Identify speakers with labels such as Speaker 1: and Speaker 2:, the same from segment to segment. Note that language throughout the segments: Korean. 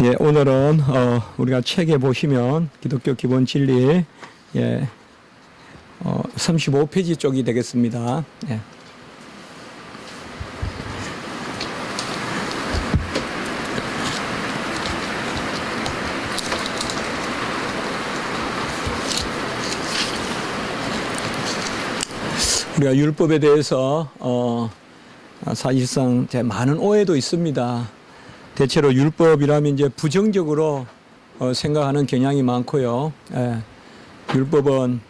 Speaker 1: 예, 오늘은 우리가 책에 보시면 기독교 기본 진리 35페이지 쪽이 되겠습니다. 예. 우리가 율법에 대해서 사실상 많은 오해도 있습니다. 대체로 율법이라면 이제 부정적으로 생각하는 경향이 많고요. 예. 율법은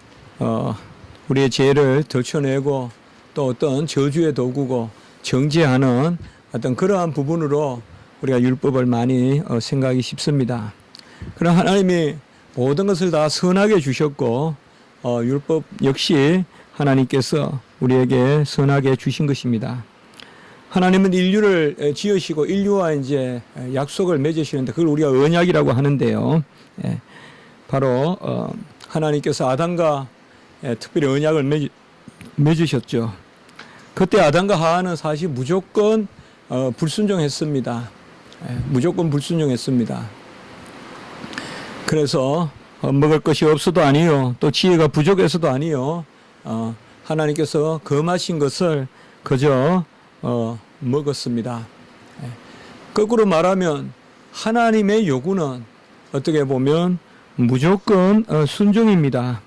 Speaker 1: 우리의 죄를 덜쳐내고 또 어떤 저주의 도구고 정죄하는 어떤 그러한 부분으로 우리가 율법을 많이 생각하기 쉽습니다. 그러나 하나님이 모든 것을 다 선하게 주셨고 율법 역시 하나님께서 우리에게 선하게 주신 것입니다. 하나님은 인류를 지으시고 인류와 이제 약속을 맺으시는데 그걸 우리가 언약이라고 하는데요. 바로 하나님께서 아담과 특별히 언약을 맺으셨죠. 그때 아담과 하와는 사실 무조건 불순종했습니다. 무조건 불순종했습니다. 그래서 먹을 것이 없어도 아니요, 또 지혜가 부족해서도 아니요, 하나님께서 금하신 것을 그저 먹었습니다. 거꾸로 말하면 하나님의 요구는 어떻게 보면 무조건 순종입니다.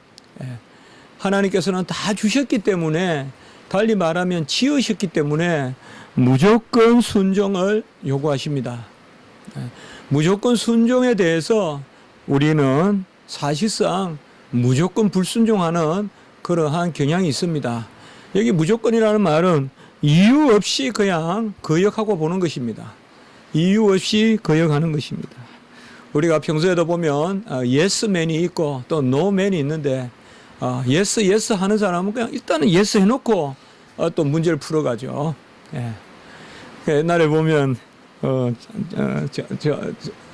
Speaker 1: 하나님께서는 다 주셨기 때문에, 달리 말하면 지으셨기 때문에 무조건 순종을 요구하십니다. 무조건 순종에 대해서 우리는 사실상 무조건 불순종하는 그러한 경향이 있습니다. 여기 무조건이라는 말은 이유 없이 그냥 거역하고 보는 것입니다. 이유 없이 거역하는 것입니다. 우리가 평소에도 보면 예스맨이 있고 또 노맨이 있는데 예스 하는 사람은 그냥 일단은 예스 해놓고 또 문제를 풀어가죠. 예. 옛날에 보면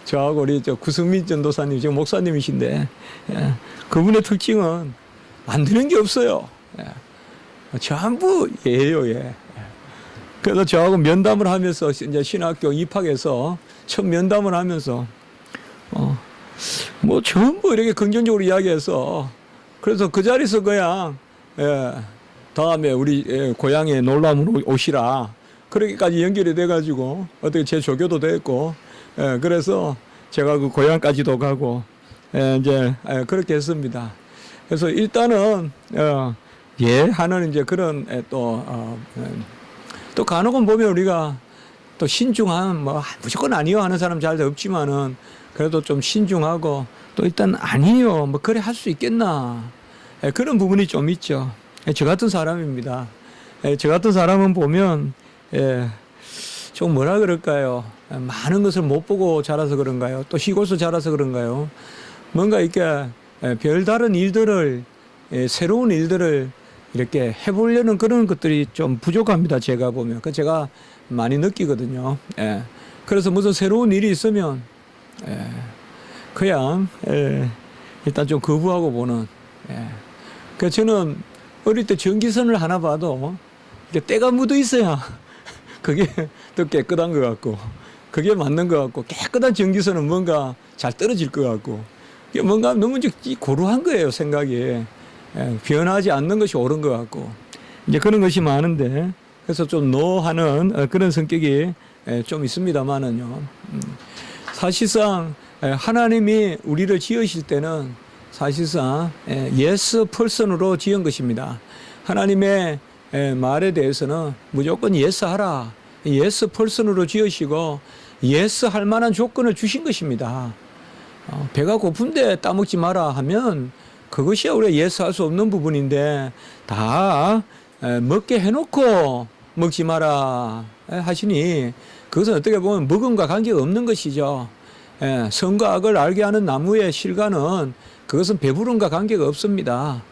Speaker 1: 저하고 우리 구승민 전도사님 지금 목사님이신데 그분의 특징은 만드는 게 없어요. 전부 예예요, 예. 그래서 저하고 면담을 하면서 이제 신학교 입학해서 첫 면담을 하면서 뭐 전부 이렇게 긍정적으로 이야기해서 그래서 그 자리에서 그냥 다음에 우리 고향에 놀러 한번 오시라 그렇게까지 연결이 돼가지고 어떻게 제 조교도 됐고 그래서 제가 그 고향까지도 가고 이제 그렇게 했습니다. 그래서 일단은 하는 이제 그런 또 간혹은 보면 우리가 또 신중한 뭐 무조건 아니요 하는 사람 잘 없지만은 그래도 좀 신중하고 또 일단 아니요 뭐 그래 할 수 있겠나 그런 부분이 좀 있죠. 저 같은 사람입니다. 저 같은 사람은 보면 좀 뭐라 그럴까요? 많은 것을 못 보고 자라서 그런가요? 또 시골에서 자라서 그런가요? 뭔가 이렇게 별다른 일들을 새로운 일들을 이렇게 해보려는 그런 것들이 좀 부족합니다. 제가 보면. 그 제가 많이 느끼거든요. 그래서 무슨 새로운 일이 있으면, 그냥, 일단 좀 거부하고 보는, 그 저는 어릴 때 전기선을 하나 봐도, 때가 묻어 있어야 그게 더 깨끗한 것 같고, 그게 맞는 것 같고, 깨끗한 전기선은 뭔가 잘 떨어질 것 같고, 뭔가 너무 고루한 거예요, 생각이. 변하지 않는 것이 옳은 것 같고 이제 그런 것이 많은데 그래서 좀 노하는 그런 성격이 좀 있습니다만은요. 사실상 하나님이 우리를 지으실 때는 사실상 예스 펄슨으로 지은 것입니다. 하나님의 말에 대해서는 무조건 예스 하라, 예스 펄슨으로 지으시고 예스 할 만한 조건을 주신 것입니다. 배가 고픈데 따먹지 마라 하면 그것이야 우리가 예스할 수 없는 부분인데 다 먹게 해놓고 먹지 마라 하시니 그것은 어떻게 보면 먹음과 관계가 없는 것이죠. 선과 악을 알게 하는 나무의 실과는 그것은 배부름과 관계가 없습니다.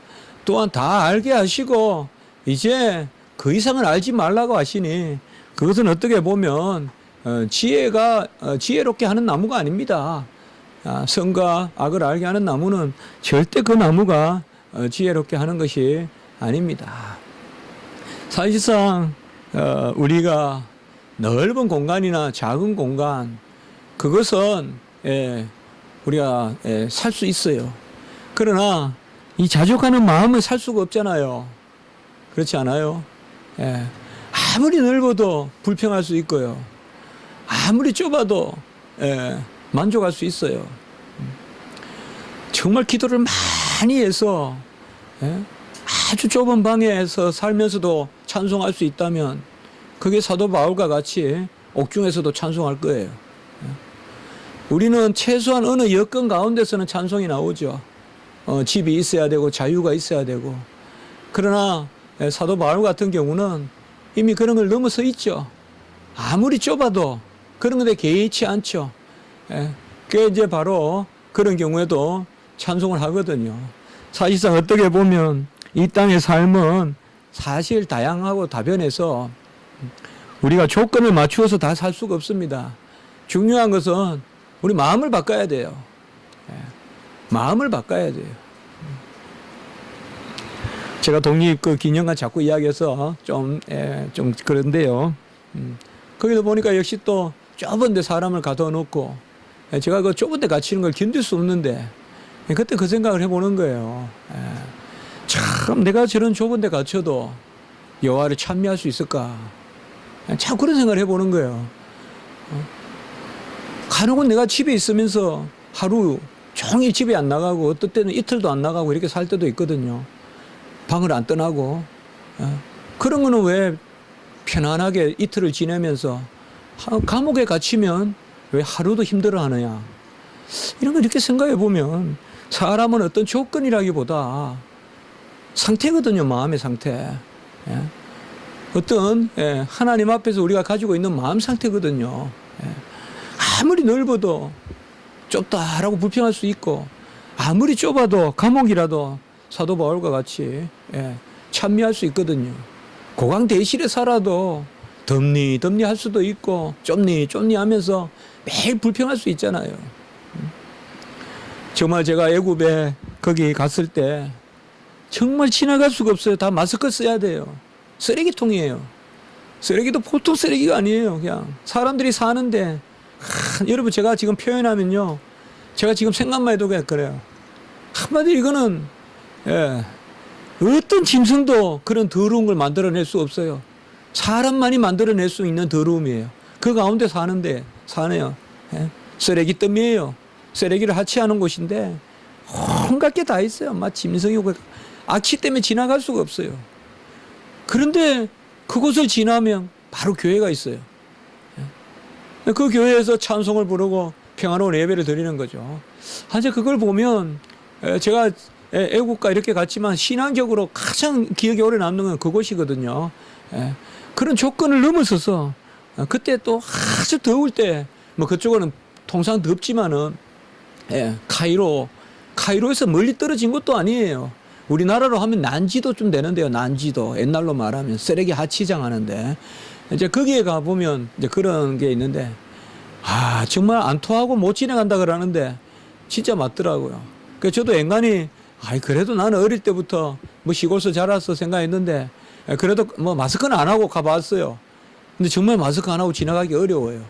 Speaker 1: 또한 다 알게 하시고 이제 그 이상은 알지 말라고 하시니 그것은 어떻게 보면 지혜롭게 하는 나무가 아닙니다. 선과 악을 알게 하는 나무는 절대 그 나무가 지혜롭게 하는 것이 아닙니다. 사실상 우리가 넓은 공간이나 작은 공간 그것은 우리가 살 수 있어요. 그러나 이 자족하는 마음을 살 수가 없잖아요. 그렇지 않아요? 아무리 넓어도 불평할 수 있고요. 아무리 좁아도 만족할 수 있어요. 정말 기도를 많이 해서 아주 좁은 방에서 살면서도 찬송할 수 있다면 그게 사도 바울과 같이 옥중에서도 찬송할 거예요. 우리는 최소한 어느 여건 가운데서는 찬송이 나오죠. 집이 있어야 되고 자유가 있어야 되고. 그러나 사도 바울 같은 경우는 이미 그런 걸 넘어서 있죠. 아무리 좁아도 그런 것에 개의치 않죠. 그게 이제 바로 그런 경우에도 찬송을 하거든요. 사실상 어떻게 보면 이 땅의 삶은 사실 다양하고 다변해서 우리가 조건을 맞추어서 다 살 수가 없습니다. 중요한 것은 우리 마음을 바꿔야 돼요. 마음을 바꿔야 돼요. 제가 독립 그 기념관 자꾸 이야기해서 좀 그런데요. 거기도 보니까 역시 또 좁은 데 사람을 가둬놓고 제가 그 좁은 데 갇히는 걸 견딜 수 없는데 그때 그 생각을 해보는 거예요. 참 내가 저런 좁은 데 갇혀도 여호와를 찬미할 수 있을까? 참 그런 생각을 해보는 거예요. 간혹은 내가 집에 있으면서 하루 종일 집에 안 나가고 어떨 때는 이틀도 안 나가고 이렇게 살 때도 있거든요. 방을 안 떠나고. 그런 거는 왜 편안하게 이틀을 지내면서 감옥에 갇히면 왜 하루도 힘들어 하느냐. 이런 거 이렇게 생각해 보면 사람은 어떤 조건이라기보다 상태거든요. 마음의 상태. 어떤 하나님 앞에서 우리가 가지고 있는 마음 상태거든요. 아무리 넓어도 좁다라고 불평할 수 있고 아무리 좁아도 감옥이라도 사도 바울과 같이 찬미할 수 있거든요. 고강 대실에 살아도 덥니 할 수도 있고 좁니 하면서 매일 불평할 수 있잖아요. 정말 제가 애굽에 거기 갔을 때 정말 지나갈 수가 없어요. 다 마스크 써야 돼요. 쓰레기통이에요. 쓰레기도 보통 쓰레기가 아니에요. 그냥 사람들이 사는데 여러분 제가 지금 표현하면요. 제가 지금 생각만 해도 그래요. 한마디로 이거는 어떤 짐승도 그런 더러운 걸 만들어낼 수 없어요. 사람만이 만들어낼 수 있는 더러움이에요. 그 가운데 사네요. 쓰레기 뜸이에요. 쓰레기를 하치하는 곳인데 온갖 게 다 있어요. 막 짐승이고 악취 때문에 지나갈 수가 없어요. 그런데 그곳을 지나면 바로 교회가 있어요. 그 교회에서 찬송을 부르고 평화로운 예배를 드리는 거죠. 이제 그걸 보면 제가 애국가 이렇게 갔지만 신앙적으로 가장 기억에 오래 남는 건 그곳이거든요. 그런 조건을 넘어서서 그때 또 아주 더울 때 뭐 그쪽은 통상 덥지만은 카이로에서 멀리 떨어진 것도 아니에요. 우리나라로 하면 난지도 좀 되는데요. 난지도 옛날로 말하면 쓰레기 하치장 하는데 이제 거기에 가 보면 이제 그런 게 있는데 정말 안 토하고 못 지나간다 그러는데 진짜 맞더라고요. 그래서 저도 앵간히 그래도 나는 어릴 때부터 뭐 시골서 자라서 생각했는데 그래도 뭐 마스크는 안 하고 가봤어요. 근데 정말 마스크 안 하고 지나가기 어려워요.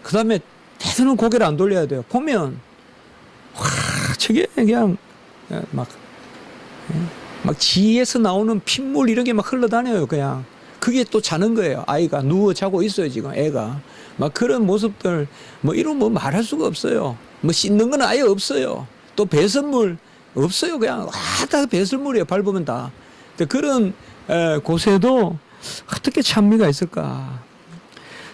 Speaker 1: 그 다음에 대수는 고개를 안 돌려야 돼요. 보면 저게 그냥 막 지에서 나오는 핏물 이런 게 막 흘러다녀요. 그냥 그게 또 자는 거예요. 아이가 누워 자고 있어요. 지금 애가 막 그런 모습들 뭐 이런 뭐 말할 수가 없어요. 뭐 씻는 건 아예 없어요. 또 배설물 없어요. 그냥 다 배설물이에요. 밟으면 다. 그런 곳에도 어떻게 찬미가 있을까?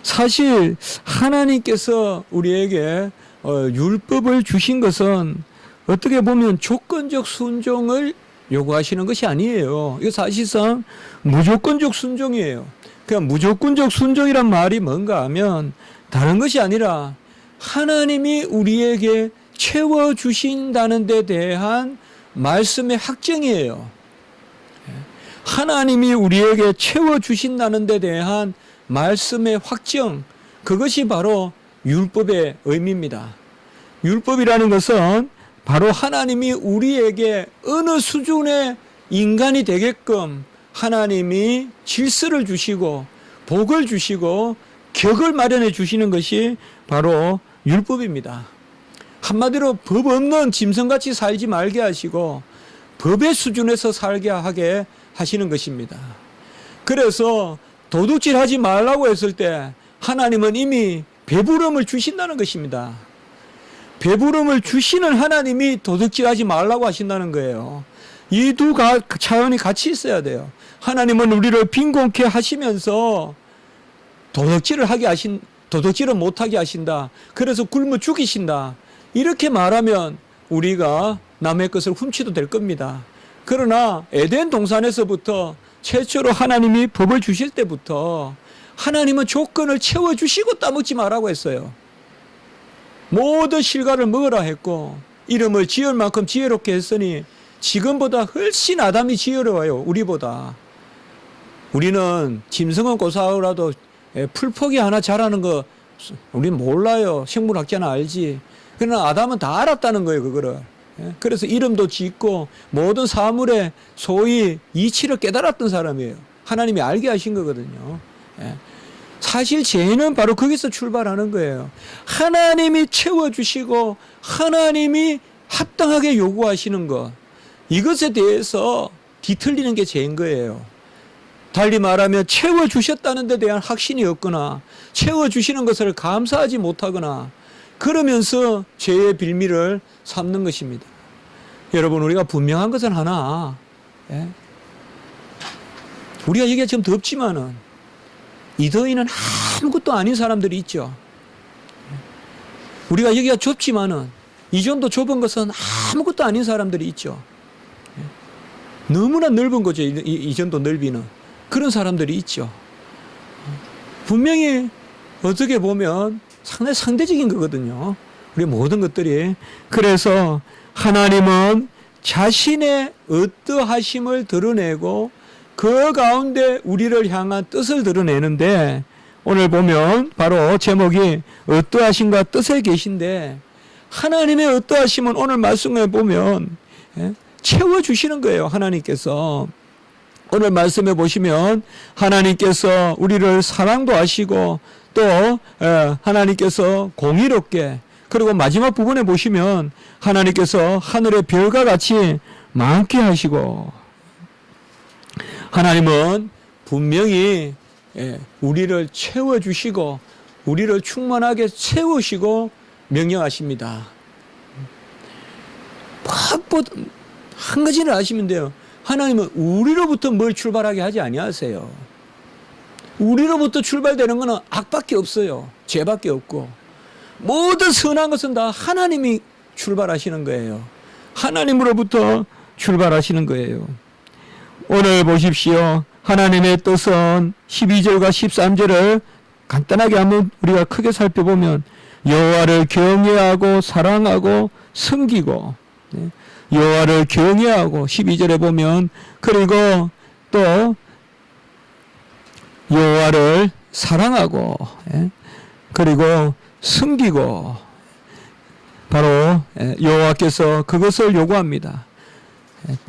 Speaker 1: 사실 하나님께서 우리에게 율법을 주신 것은 어떻게 보면 조건적 순종을 요구하시는 것이 아니에요. 이거 사실상 무조건적 순종이에요. 그냥 무조건적 순종이란 말이 뭔가 하면 다른 것이 아니라 하나님이 우리에게 채워주신다는 데 대한 말씀의 확정이에요. 하나님이 우리에게 채워주신다는 데 대한 말씀의 확정, 그것이 바로 율법의 의미입니다. 율법이라는 것은 바로 하나님이 우리에게 어느 수준의 인간이 되게끔 하나님이 질서를 주시고 복을 주시고 격을 마련해 주시는 것이 바로 율법입니다. 한마디로 법 없는 짐승같이 살지 말게 하시고 법의 수준에서 살게 하게 하시는 것입니다. 그래서 도둑질하지 말라고 했을 때 하나님은 이미 배부름을 주신다는 것입니다. 배부름을 주시는 하나님이 도둑질하지 말라고 하신다는 거예요. 이 두 차원이 같이 있어야 돼요. 하나님은 우리를 빈곤케 하시면서 도둑질을 못하게 하신다. 그래서 굶어 죽이신다. 이렇게 말하면 우리가 남의 것을 훔치도 될 겁니다. 그러나 에덴 동산에서부터 최초로 하나님이 법을 주실 때부터 하나님은 조건을 채워주시고 따먹지 말라고 했어요. 모든 실과를 먹으라 했고 이름을 지을 만큼 지혜롭게 했으니 지금보다 훨씬 아담이 지혜로워요. 우리보다. 우리는 짐승은 고사하더라도 풀포기 하나 자라는 거 우리는 몰라요. 생물학자는 알지. 그러나 아담은 다 알았다는 거예요. 그거를. 그래서 이름도 짓고 모든 사물의 소위 이치를 깨달았던 사람이에요. 하나님이 알게 하신 거거든요. 사실 죄는 바로 거기서 출발하는 거예요. 하나님이 채워주시고 하나님이 합당하게 요구하시는 것, 이것에 대해서 뒤틀리는 게 죄인 거예요. 달리 말하면 채워주셨다는 데 대한 확신이 없거나 채워주시는 것을 감사하지 못하거나 그러면서 죄의 빌미를 삼는 것입니다. 여러분, 우리가 분명한 것은 하나, 우리가 여기가 좀 덥지만은 이 더위는 아무것도 아닌 사람들이 있죠. 우리가 여기가 좁지만은 이 정도 좁은 것은 아무것도 아닌 사람들이 있죠. 너무나 넓은 거죠. 이 정도 넓이는. 그런 사람들이 있죠. 분명히 어떻게 보면 상당히 상대적인 거거든요. 우리 모든 것들이. 그래서 하나님은 자신의 어떠하심을 드러내고 그 가운데 우리를 향한 뜻을 드러내는데, 오늘 보면 바로 제목이 어떠하심과 뜻에 계신데, 하나님의 어떠하심은 오늘 말씀에 보면 채워주시는 거예요. 하나님께서. 오늘 말씀에 보시면 하나님께서 우리를 사랑도 하시고 또 하나님께서 공의롭게, 그리고 마지막 부분에 보시면 하나님께서 하늘의 별과 같이 많게 하시고, 하나님은 분명히 우리를 채워주시고 우리를 충만하게 채우시고 명령하십니다. 한 가지를 아시면 돼요. 하나님은 우리로부터 뭘 출발하게 하지 아니하세요. 우리로부터 출발되는 것은 악밖에 없어요. 죄밖에 없고 모든 선한 것은 다 하나님이 출발하시는 거예요. 하나님으로부터 출발하시는 거예요. 오늘 보십시오. 하나님의 뜻은 12절과 13절을 간단하게 한번 우리가 크게 살펴보면 여호와를 경외하고 사랑하고 섬기고, 여호와를 경외하고 12절에 보면, 그리고 또 여호와를 사랑하고 그리고 섬기고, 바로 여호와께서 그것을 요구합니다.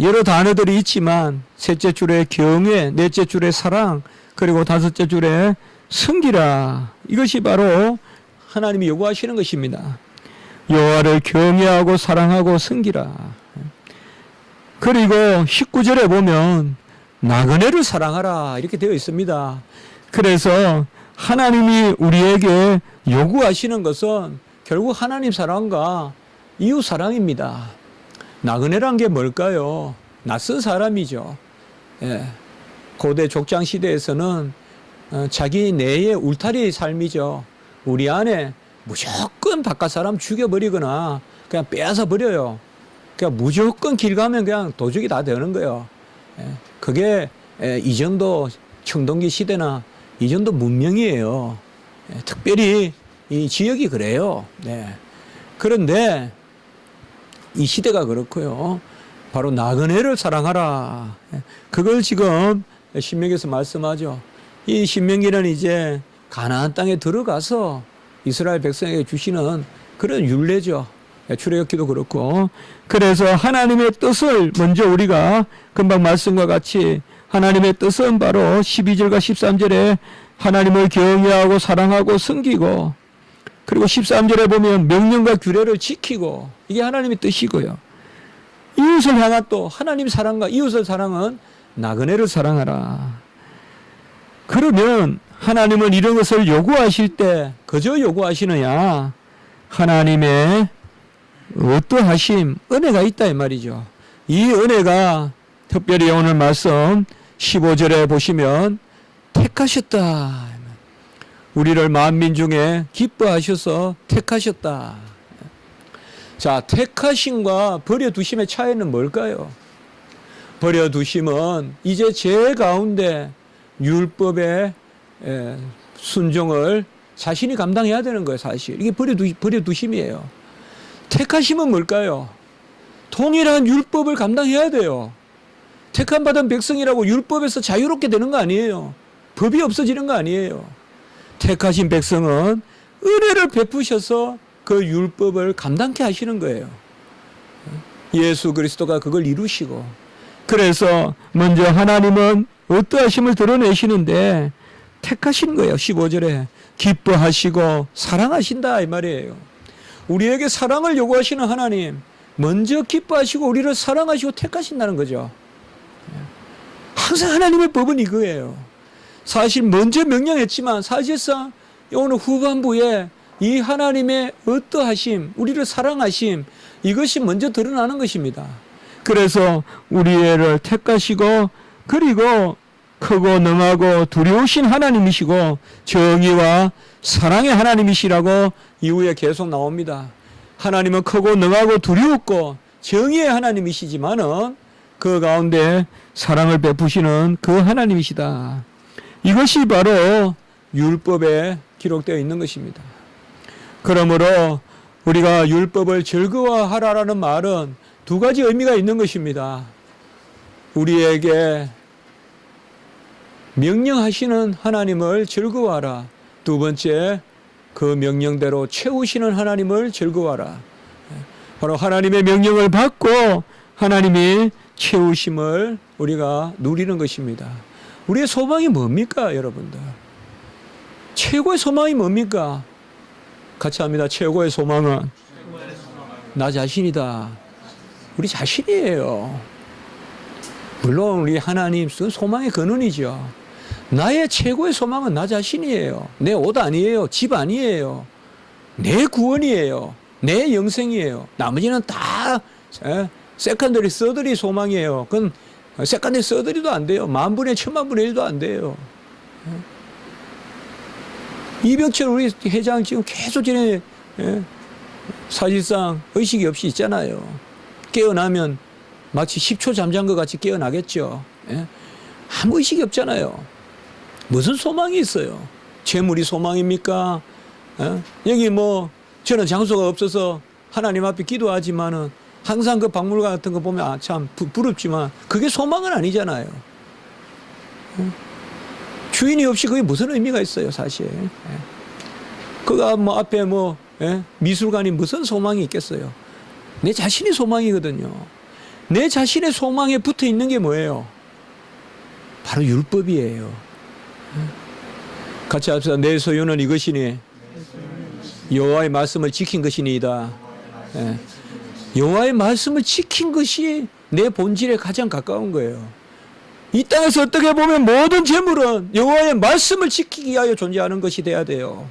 Speaker 1: 여러 단어들이 있지만 셋째 줄에 경외, 넷째 줄에 사랑, 그리고 다섯째 줄에 섬기라. 이것이 바로 하나님이 요구하시는 것입니다. 여호와를 경외하고 사랑하고 섬기라. 그리고 19절에 보면 나그네를 사랑하라 이렇게 되어 있습니다. 그래서 하나님이 우리에게 요구하시는 것은 결국 하나님 사랑과 이웃 사랑입니다. 나그네란 게 뭘까요? 낯선 사람이죠. 고대 족장 시대에서는 자기 내의 울타리 삶이죠. 우리 안에 무조건 바깥 사람 죽여버리거나 그냥 빼앗아 버려요. 그냥 무조건 길 가면 그냥 도적이 다 되는 거예요. 그게 이 정도 청동기 시대나 이 정도 문명이에요. 특별히 이 지역이 그래요. 그런데 이 시대가 그렇고요. 바로 나그네를 사랑하라. 그걸 지금 신명기에서 말씀하죠. 이 신명기는 이제 가나안 땅에 들어가서 이스라엘 백성에게 주시는 그런 율례죠. 출애굽기도 그렇고. 그래서 하나님의 뜻을 먼저 우리가 금방 말씀과 같이, 하나님의 뜻은 바로 12절과 13절에 하나님을 경외하고 사랑하고 섬기고, 그리고 13절에 보면 명령과 규례를 지키고, 이게 하나님의 뜻이고요. 이웃을 향한 또 하나님 사랑과 이웃을 사랑은 나그네를 사랑하라. 그러면 하나님은 이런 것을 요구하실 때 그저 요구하시느냐? 하나님의 어떠하심, 은혜가 있다 이 말이죠. 이 은혜가 특별히 오늘 말씀 15절에 보시면 택하셨다. 우리를 만민 중에 기뻐하셔서 택하셨다. 자, 택하심과 버려두심의 차이는 뭘까요? 버려두심은 이제 제 가운데 율법의 순종을 자신이 감당해야 되는 거예요, 사실. 이게 버려두심이에요. 택하심은 뭘까요? 동일한 율법을 감당해야 돼요. 택함 받은 백성이라고 율법에서 자유롭게 되는 거 아니에요. 법이 없어지는 거 아니에요. 택하신 백성은 은혜를 베푸셔서 그 율법을 감당케 하시는 거예요. 예수 그리스도가 그걸 이루시고, 그래서 먼저 하나님은 어떠하심을 드러내시는데 택하신 거예요. 15절에 기뻐하시고 사랑하신다 이 말이에요. 우리에게 사랑을 요구하시는 하나님, 먼저 기뻐하시고 우리를 사랑하시고 택하신다는 거죠. 항상 하나님의 법은 이거예요. 사실 먼저 명령했지만 사실상 오늘 후반부에 이 하나님의 어떠하심, 우리를 사랑하심, 이것이 먼저 드러나는 것입니다. 그래서 우리를 택하시고, 그리고 크고 능하고 두려우신 하나님이시고 정의와 사랑의 하나님이시라고 이후에 계속 나옵니다. 하나님은 크고 능하고 두려웠고 정의의 하나님이시지만은 그 가운데 사랑을 베푸시는 그 하나님이시다. 이것이 바로 율법에 기록되어 있는 것입니다. 그러므로 우리가 율법을 즐거워하라라는 말은 두 가지 의미가 있는 것입니다. 우리에게 명령하시는 하나님을 즐거워하라. 두 번째, 그 명령대로 채우시는 하나님을 즐거워하라. 바로 하나님의 명령을 받고 하나님이 채우심을 우리가 누리는 것입니다. 우리의 소망이 뭡니까, 여러분들? 최고의 소망이 뭡니까? 같이 합니다. 최고의 소망은 나 자신이다. 우리 자신이에요. 물론 우리 하나님 소망의 근원이죠. 나의 최고의 소망은 나 자신이에요. 내 옷 아니에요. 집 아니에요. 내 구원이에요. 내 영생이에요. 나머지는 다 세컨더리, 서더리 소망이에요. 그건 세컨더리, 서더리도 안 돼요. 만분의 천만분의 일도 안 돼요. 이병철 우리 회장 지금 계속 전에 사실상 의식이 없이 있잖아요. 깨어나면 마치 10초 잠잔 것 같이 깨어나겠죠. 아무 의식이 없잖아요. 무슨 소망이 있어요? 재물이 소망입니까? 여기 뭐 저는 장소가 없어서 하나님 앞에 기도하지만은 항상 그 박물관 같은 거 보면 참 부럽지만 그게 소망은 아니잖아요. 주인이 없이 그게 무슨 의미가 있어요, 사실. 그가 뭐 앞에 뭐 미술관이 무슨 소망이 있겠어요? 내 자신이 소망이거든요. 내 자신의 소망에 붙어 있는 게 뭐예요? 바로 율법이에요. 같이 합시다. 내 소유는 이것이니 여호와의 말씀을 지킨 것이니이다. 여호와의 말씀을 지킨 것이 내 본질에 가장 가까운 거예요. 이 땅에서 어떻게 보면 모든 재물은 여호와의 말씀을 지키기 위하여 존재하는 것이 돼야 돼요.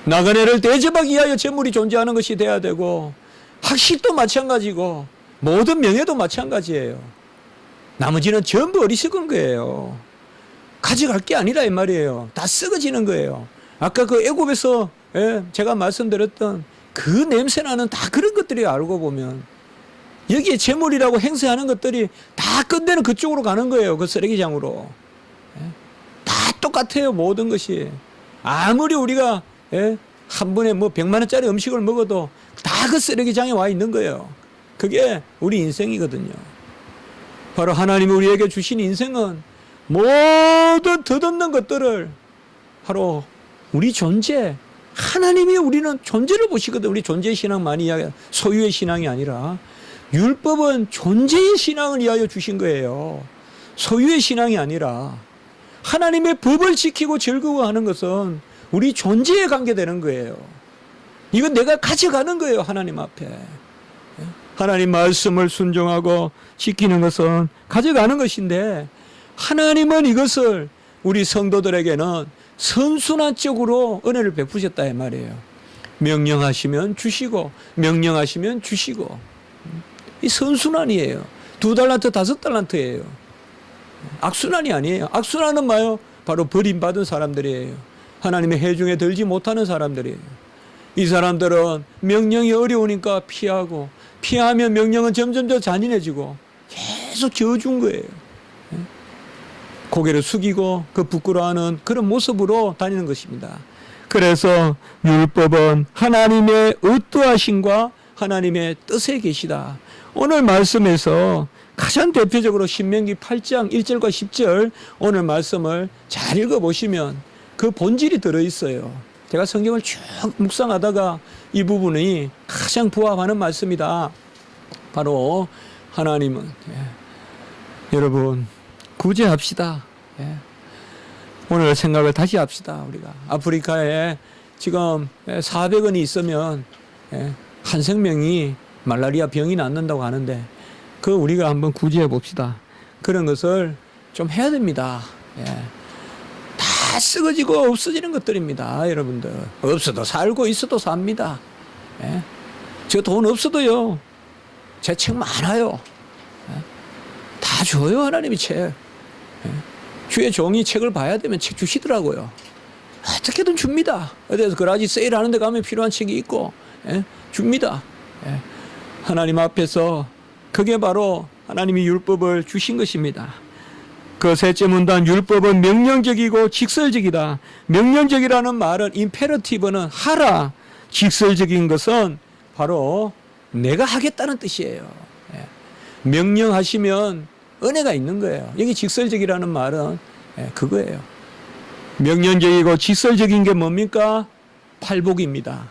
Speaker 1: 나그네를 대접하기 위하여 재물이 존재하는 것이 돼야 되고, 학식도 마찬가지고 모든 명예도 마찬가지예요. 나머지는 전부 어리석은 거예요. 가져갈 게 아니라 이 말이에요. 다 썩어지는 거예요. 아까 그 애굽에서 제가 말씀드렸던 그 냄새나는 다 그런 것들이 알고 보면 여기에 재물이라고 행세하는 것들이 다 끝내는 그쪽으로 가는 거예요. 그 쓰레기장으로. 다 똑같아요. 모든 것이. 아무리 우리가 한 번에 뭐 100만 원짜리 음식을 먹어도 다 그 쓰레기장에 와 있는 거예요. 그게 우리 인생이거든요. 바로 하나님이 우리에게 주신 인생은 모든 덧없는 것들을 바로 우리 존재, 하나님이 우리는 존재를 보시거든. 우리 존재 신앙만이 소유의 신앙이 아니라 율법은 존재의 신앙을 위하여 주신 거예요. 소유의 신앙이 아니라 하나님의 법을 지키고 즐거워하는 것은 우리 존재에 관계되는 거예요. 이건 내가 가져가는 거예요. 하나님 앞에. 하나님 말씀을 순종하고 지키는 것은 가져가는 것인데 하나님은 이것을 우리 성도들에게는 선순환적으로 은혜를 베푸셨다 이 말이에요. 명령하시면 주시고 명령하시면 주시고 이 선순환이에요. 2달란트 5달란트예요. 악순환이 아니에요. 악순환은 뭐예요? 바로 버림받은 사람들이에요. 하나님의 해중에 들지 못하는 사람들이에요. 이 사람들은 명령이 어려우니까 피하면 명령은 점점 더 잔인해지고 계속 저어준 거예요. 고개를 숙이고 그 부끄러워하는 그런 모습으로 다니는 것입니다. 그래서 율법은 하나님의 의도하심과 하나님의 뜻에 계시다. 오늘 말씀에서 가장 대표적으로 신명기 8장 1절과 10절 오늘 말씀을 잘 읽어보시면 그 본질이 들어있어요. 제가 성경을 쭉 묵상하다가 이 부분이 가장 부합하는 말씀이다. 바로 하나님은 여러분 구제합시다. 오늘 생각을 다시 합시다. 우리가 아프리카에 지금 400원이 있으면 한 생명이 말라리아 병이 낫는다고 하는데 그 우리가 한번 구제해 봅시다. 그런 것을 좀 해야 됩니다. 다 썩어지고 없어지는 것들입니다. 여러분들 없어도 살고 있어도 삽니다. 저 돈 없어도요 제 책 많아요. 다 줘요. 하나님이 책. 주의 종이 책을 봐야 되면 책 주시더라고요. 어떻게든 줍니다. 어디서 그라지 세일하는 데 가면 필요한 책이 있고 줍니다. 하나님 앞에서 그게 바로 하나님이 율법을 주신 것입니다. 그 셋째 문단 율법은 명령적이고 직설적이다. 명령적이라는 말은 임페러티브는 하라. 직설적인 것은 바로 내가 하겠다는 뜻이에요. 명령하시면 은혜가 있는 거예요. 여기 직설적이라는 말은 그거예요. 명령적이고 직설적인 게 뭡니까? 팔복입니다.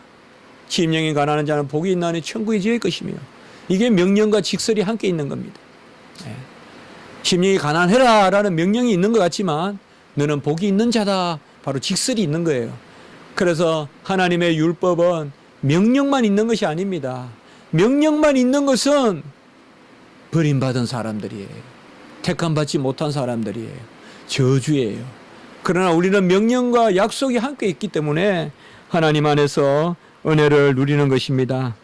Speaker 1: 심령이 가난한 자는 복이 있나니 천국이 지을 것이며 이게 명령과 직설이 함께 있는 겁니다. 심령이 가난해라 라는 명령이 있는 것 같지만 너는 복이 있는 자다. 바로 직설이 있는 거예요. 그래서 하나님의 율법은 명령만 있는 것이 아닙니다. 명령만 있는 것은 버림받은 사람들이에요. 택함받지 못한 사람들이에요. 저주예요. 그러나 우리는 명령과 약속이 함께 있기 때문에 하나님 안에서 은혜를 누리는 것입니다.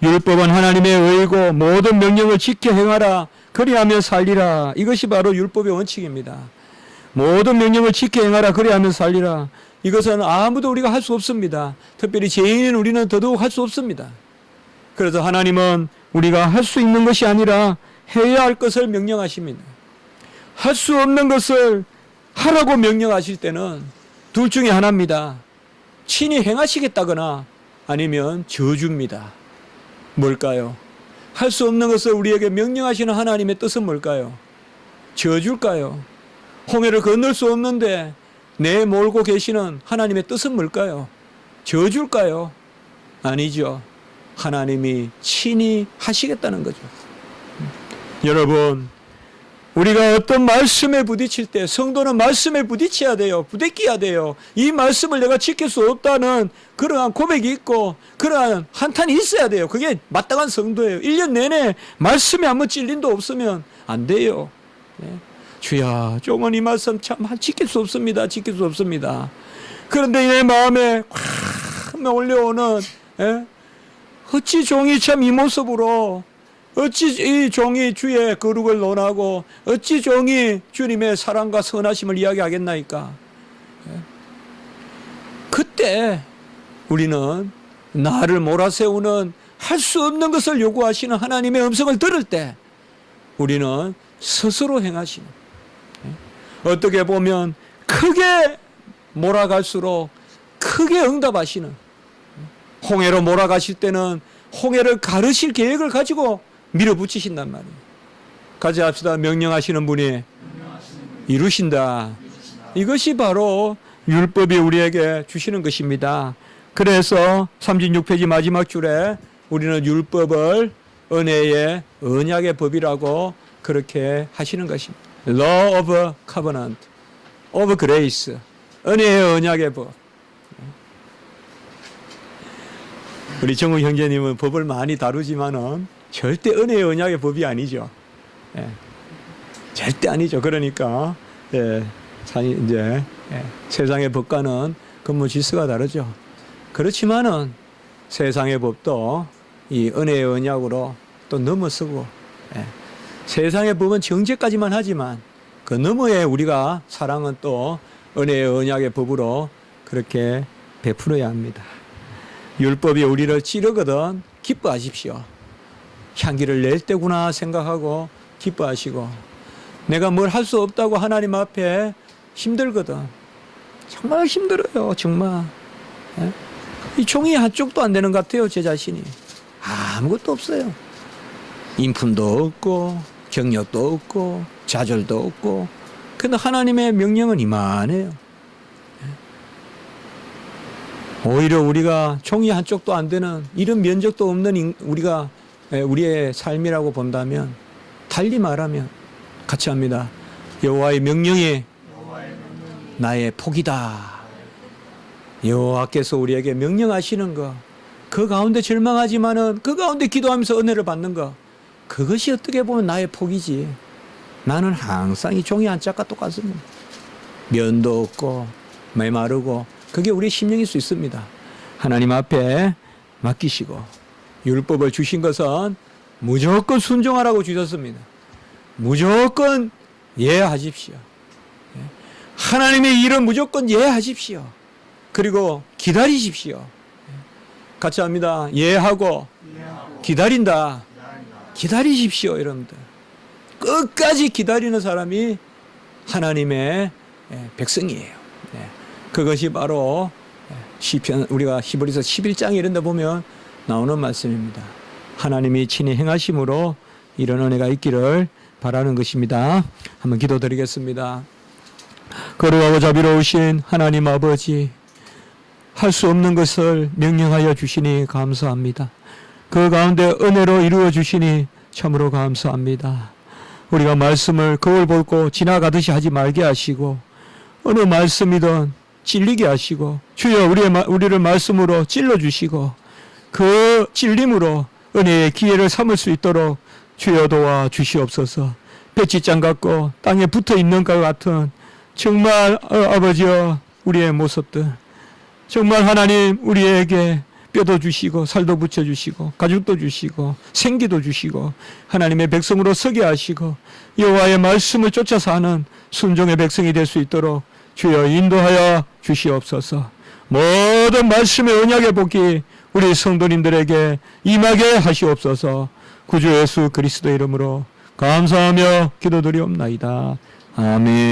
Speaker 1: 율법은 하나님의 의고 모든 명령을 지켜 행하라. 그리하면 살리라. 이것이 바로 율법의 원칙입니다. 모든 명령을 지켜 행하라. 그리하면 살리라. 이것은 아무도 우리가 할 수 없습니다. 특별히 죄인인 우리는 더더욱 할 수 없습니다. 그래서 하나님은 우리가 할 수 있는 것이 아니라 해야 할 것을 명령하십니다. 할 수 없는 것을 하라고 명령하실 때는 둘 중에 하나입니다. 친히 행하시겠다거나 아니면 저주입니다. 뭘까요? 할 수 없는 것을 우리에게 명령하시는 하나님의 뜻은 뭘까요? 저주일까요? 홍해를 건널 수 없는데 내몰고 계시는 하나님의 뜻은 뭘까요? 저주일까요? 아니죠. 하나님이 친히 하시겠다는 거죠. 여러분, 우리가 어떤 말씀에 부딪힐 때 성도는 말씀에 부딪혀야 돼요. 부대껴야 돼요. 이 말씀을 내가 지킬 수 없다는 그러한 고백이 있고 그러한 한탄이 있어야 돼요. 그게 마땅한 성도예요. 1년 내내 말씀에 아무 찔림도 없으면 안 돼요. 주야, 종은 이 말씀 참 지킬 수 없습니다. 지킬 수 없습니다. 그런데 내 마음에 확 올려오는 어찌 종이 참 이 모습으로 어찌 이 종이 주의 거룩을 논하고 어찌 종이 주님의 사랑과 선하심을 이야기하겠나이까. 그때 우리는 나를 몰아세우는 할 수 없는 것을 요구하시는 하나님의 음성을 들을 때 우리는 스스로 행하시는, 어떻게 보면 크게 몰아갈수록 크게 응답하시는, 홍해로 몰아가실 때는 홍해를 가르실 계획을 가지고 밀어붙이신단 말이에요. 같이 합시다. 명령하시는 분이 이루신다. 이것이 바로 율법이 우리에게 주시는 것입니다. 그래서 36페이지 마지막 줄에 우리는 율법을 은혜의 언약의 법이라고 그렇게 하시는 것입니다. Law of Covenant, of Grace, 은혜의 언약의 법. 우리 정우 형제님은 법을 많이 다루지만은 절대 은혜의 언약의 법이 아니죠. 예. 절대 아니죠. 그러니까 예, 이제 세상의 법과는 근무 질서가 다르죠. 그렇지만은 세상의 법도 이 은혜의 언약으로 또 넘어서고 세상의 법은 정죄까지만 하지만 그 너머에 우리가 사랑은 또 은혜의 언약의 법으로 그렇게 베풀어야 합니다. 율법이 우리를 찌르거든 기뻐하십시오. 향기를 낼 때구나 생각하고 기뻐하시고, 내가 뭘 할 수 없다고 하나님 앞에 힘들거든. 정말 힘들어요. 정말. 이 종이 한쪽도 안 되는 것 같아요. 제 자신이. 아무것도 없어요. 인품도 없고 경력도 없고 좌절도 없고. 근데 하나님의 명령은 이만해요. 오히려 우리가 종이 한쪽도 안 되는 이런 면적도 없는 우리가 우리의 삶이라고 본다면, 달리 말하면 같이 합니다. 여호와의 명령이 나의 복이다. 여호와께서 우리에게 명령하시는 거, 그 가운데 절망하지만은 그 가운데 기도하면서 은혜를 받는 거, 그것이 어떻게 보면 나의 복이지. 나는 항상 이 종이 한 짝과 똑같습니다. 면도 없고 메마르고, 그게 우리의 심령일 수 있습니다. 하나님 앞에 맡기시고, 율법을 주신 것은 무조건 순종하라고 주셨습니다. 무조건 예하십시오. 하나님의 일은 무조건 예하십시오. 그리고 기다리십시오. 같이 합니다. 예하고 기다린다. 기다리십시오, 여러분들. 끝까지 기다리는 사람이 하나님의 백성이에요. 그것이 바로 시편, 우리가 히브리서 11장 이런 데 보면 나오는 말씀입니다. 하나님이 친히 행하심으로 이런 은혜가 있기를 바라는 것입니다. 한번 기도드리겠습니다. 거룩하고 자비로우신 하나님 아버지, 할 수 없는 것을 명령하여 주시니 감사합니다. 그 가운데 은혜로 이루어 주시니 참으로 감사합니다. 우리가 말씀을 거울 보고 지나가듯이 하지 말게 하시고, 어느 말씀이든 찔리게 하시고, 주여 우리를 말씀으로 찔러주시고, 그 찔림으로 은혜의 기회를 삼을 수 있도록 주여 도와 주시옵소서. 배치장 같고 땅에 붙어 있는 것 같은 정말 아버지여 우리의 모습들, 정말 하나님 우리에게 뼈도 주시고 살도 붙여주시고 가죽도 주시고 생기도 주시고 하나님의 백성으로 서게 하시고 여호와의 말씀을 쫓아 사는 순종의 백성이 될 수 있도록 주여 인도하여 주시옵소서. 모든 말씀의 언약의 복이 우리 성도님들에게 임하게 하시옵소서. 구주 예수 그리스도 이름으로 감사하며 기도드리옵나이다. 아멘.